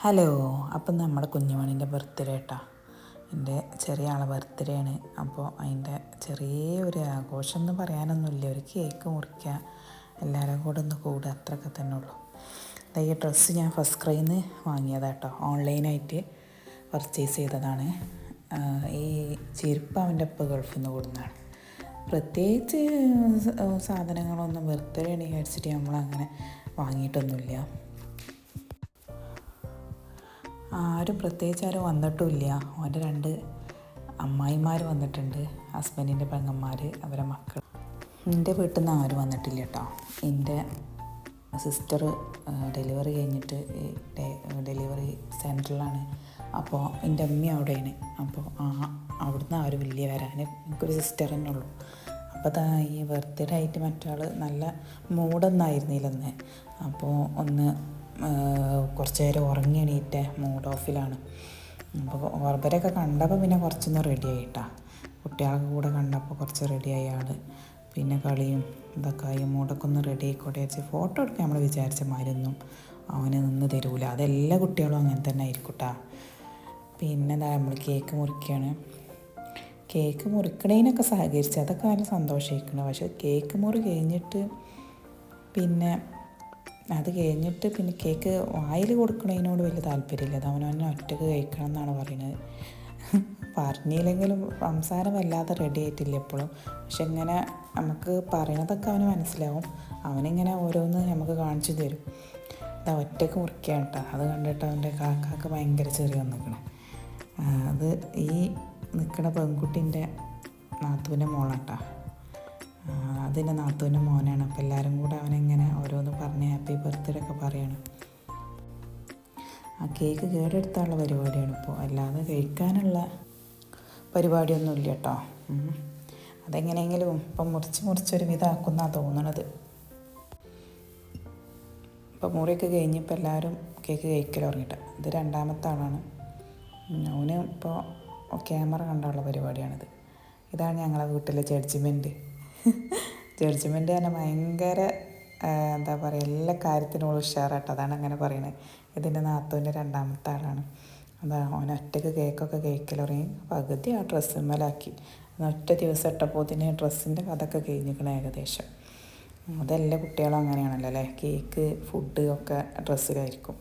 Hello. അപ്പം നമ്മുടെ കുഞ്ഞുമണീൻ്റെ birthday കേട്ടോ. എൻ്റെ ചെറിയ ആളെ ബർത്ത്ഡേ ആണ്. അപ്പോൾ അതിൻ്റെ ചെറിയൊരു ആഘോഷം എന്ന് പറയാനൊന്നുമില്ല. ഒരു കേക്ക് മുറിക്കുക, എല്ലാവരും കൂടെ ഒന്ന് കൂടുക, അത്രയൊക്കെ തന്നെ ഉള്ളൂ. ഈ ഡ്രസ്സ് ഞാൻ ഫസ്റ്റ് ക്രൈയിൽ നിന്ന് വാങ്ങിയതാണ് കേട്ടോ. ഓൺലൈനായിട്ട് പർച്ചേസ് ചെയ്തതാണ്. ഈ ചെരുപ്പ് അവൻ്റെ ഒപ്പം ഗൾഫിൽ നിന്ന് കൊടുക്കുന്നതാണ്. പ്രത്യേകിച്ച് സാധനങ്ങളൊന്നും ബർത്ത്ഡേ ആണ് വിചാരിച്ചിട്ട് നമ്മളങ്ങനെ വാങ്ങിയിട്ടൊന്നുമില്ല. ആരും പ്രത്യേകിച്ച് ആരും വന്നിട്ടുമില്ല. അവൻ്റെ 2 അമ്മായിമാർ വന്നിട്ടുണ്ട്, ഹസ്ബൻഡിൻ്റെ പെങ്ങന്മാർ, അവരെ മക്കൾ. എൻ്റെ വീട്ടിൽ നിന്ന് ആരും വന്നിട്ടില്ല കേട്ടോ. എൻ്റെ സിസ്റ്റർ ഡെലിവറി കഴിഞ്ഞിട്ട് ഡെലിവറി സെൻറ്ററിലാണ്. അപ്പോൾ എൻ്റെ അമ്മ അവിടെയാണ്. അപ്പോൾ അവിടുന്ന് ആരും വലിയ വരാൻ, എനിക്കൊരു സിസ്റ്റർ തന്നെ ഉള്ളൂ. അപ്പോൾ ഈ ബർത്ത്ഡേ ആയിട്ട് മറ്റാൾ നല്ല മൂഡൊന്നായിരുന്നില്ലെന്ന്. അപ്പോൾ ഒന്ന് കുറച്ച് നേരം ഉറങ്ങി എണീറ്റ മൂഡ് ഓഫിലാണ്. അപ്പോൾ ഓർബരൊക്കെ കണ്ടപ്പോൾ പിന്നെ കുറച്ചൊന്ന് റെഡി ആയിട്ടാ. കുട്ടികളൊക്കെ കൂടെ കണ്ടപ്പോൾ കുറച്ച് റെഡിയായി ആൾ. പിന്നെ കളിയും ഇതൊക്കെ ആയി മൂടൊക്കെ ഒന്ന് റെഡി ആയിക്കോട്ടെ വെച്ച് ഫോട്ടോ എടുക്കാൻ നമ്മൾ വിചാരിച്ച മാതിരിയൊന്നും അവന് നിന്ന് തരൂല. അതെല്ലാ കുട്ടികളും അങ്ങനെ തന്നെ ആയിരിക്കട്ടാ. പിന്നെ എന്താ നമ്മൾ കേക്ക് മുറിക്കുകയാണ്. കേക്ക് മുറിക്കണേനൊക്കെ സഹകരിച്ച് അതൊക്കെ നല്ല സന്തോഷമായിരിക്കണം. പക്ഷേ കേക്ക് മുറി കഴിഞ്ഞിട്ട് പിന്നെ കേക്ക് വായിൽ കൊടുക്കണതിനോട് വലിയ താല്പര്യമില്ല. അത് അവനവനെ ഒറ്റക്ക് കഴിക്കണം എന്നാണ് പറയുന്നത്. പറഞ്ഞില്ലെങ്കിലും സംസാരം വല്ലാതെ റെഡി ആയിട്ടില്ല എപ്പോഴും. പക്ഷെ ഇങ്ങനെ നമുക്ക് പറയണതൊക്കെ അവന് മനസ്സിലാവും. അവനിങ്ങനെ ഓരോന്ന് നമുക്ക് കാണിച്ചു തരും. ഇതാ ഒറ്റക്ക് മുറിക്കുകയാണ് കേട്ടോ. അത് കണ്ടിട്ട് അവൻ്റെ കാക്കാക്ക് ഭയങ്കര ചെറിയ വന്നിരിക്കണം. അത് ഈ നിൽക്കുന്ന പെൺകുട്ടീൻ്റെ നാത്തൂൻ്റെ മോളാട്ടോ. അതിൻ്റെ നാത്തൂൻ്റെ മോനാണ്. അപ്പോൾ എല്ലാവരും കൂടെ അവനെങ്ങനെ ഓരോന്ന് പറഞ്ഞ് ഹാപ്പി ബർത്ത്ഡേ ഒക്കെ പറയണം. ആ കേക്ക് കേടെടുത്താനുള്ള പരിപാടിയാണ് ഇപ്പോൾ, അല്ലാതെ കഴിക്കാനുള്ള പരിപാടിയൊന്നുമില്ല കേട്ടോ. അതെങ്ങനെയെങ്കിലും ഇപ്പം മുറിച്ചൊരു വിധമാക്കുന്നാണ് തോന്നണത്. ഇപ്പം മുറിയൊക്കെ കഴിഞ്ഞപ്പോൾ എല്ലാവരും കേക്ക് കഴിക്കൽ തുടങ്ങിയിട്ട്. ഇത് 2ാമത്തെ ആളാണ്. അവന് ഇപ്പോൾ ക്യാമറ കണ്ടുള്ള പരിപാടിയാണിത്. ഇതാണ് ഞങ്ങളെ വീട്ടിലെ ജഡ്ജ്മെൻറ്റ്. പറഞ്ഞാൽ ഭയങ്കര എന്താ പറയുക, എല്ലാ കാര്യത്തിനും ഉഷാറാട്ടോ. അതാണ് അങ്ങനെ പറയുന്നത്. ഇതിൻ്റെ നാത്തൂൻ്റെ 2ാമത്തെ ആളാണ്. അതാണ് അവൻ ഒറ്റയ്ക്ക് കേക്കൊക്കെ കഴിക്കൽ തുടങ്ങി. പകുതി ആ ഡ്രസ്സുമ്മലാക്കി. ഒറ്റ ദിവസം ഇട്ടപ്പോൾ തന്നെ ഡ്രസ്സിൻ്റെ കഥയൊക്കെ കഴിഞ്ഞിരിക്കണം ഏകദേശം. അതെല്ലാ കുട്ടികളും അങ്ങനെയാണല്ലോ അല്ലേ. കേക്ക് ഫുഡ് ഒക്കെ ഡ്രസ്സിലായിരിക്കും.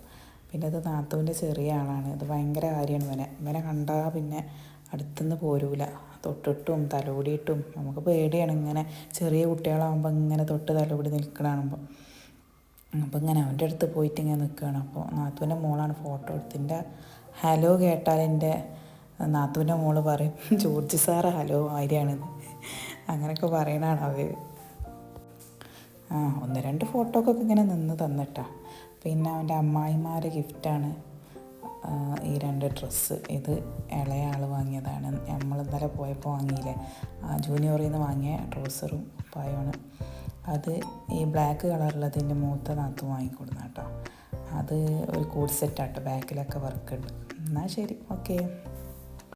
പിന്നെ ഇത് നാത്തൂൻ്റെ ചെറിയ ആളാണ്. ഇത് ഭയങ്കര കാര്യമാണ്. ഇവനെ കണ്ടാൽ പിന്നെ അടുത്തുനിന്ന് പോരൂല. തൊട്ടിട്ടും തലോടിയിട്ടും നമുക്ക് പേടിയാണ്. ഇങ്ങനെ ചെറിയ കുട്ടികളാകുമ്പോൾ ഇങ്ങനെ തൊട്ട് തലോടി നിൽക്കണാകുമ്പോൾ. അപ്പോൾ ഇങ്ങനെ അവൻ്റെ അടുത്ത് പോയിട്ട് ഇങ്ങനെ നിൽക്കുകയാണ്. അപ്പോൾ നാത്തൂൻ്റെ മോളാണ് ഫോട്ടോ എടുത്തിൻ്റെ ഹലോ കേട്ടാൽ എൻ്റെ നാത്തൂൻ്റെ മോള് പറയും ജോർജ് സാറ് ഹലോ ആര്യാണെന്ന്. അങ്ങനെയൊക്കെ പറയണതാണ് അവർ. 1-2 ഫോട്ടോക്കൊക്കെ ഇങ്ങനെ നിന്ന് തന്നിട്ടാ. പിന്നെ അവൻ്റെ അമ്മായിമാരെ ഗിഫ്റ്റാണ് ഈ 2 ഡ്രസ്സ്. ഇത് ഇളയ ആൾ വാങ്ങിയതാണ്. നമ്മൾ ഇന്നലെ പോയപ്പോൾ വാങ്ങിയില്ലേ, ജൂനിയറിൽ നിന്ന് വാങ്ങിയ ട്രൗസറും പായമാണ്. അത് ഈ ബ്ലാക്ക് കളറുള്ളതിൻ്റെ മൂത്ത നാത്തും വാങ്ങിക്കൊടുന്ന കേട്ടോ. അത് ഒരു കോഡ് സെറ്റാട്ടോ, ബാക്കിലൊക്കെ വർക്കുണ്ട്. എന്നാൽ ശരി, ഓക്കെ.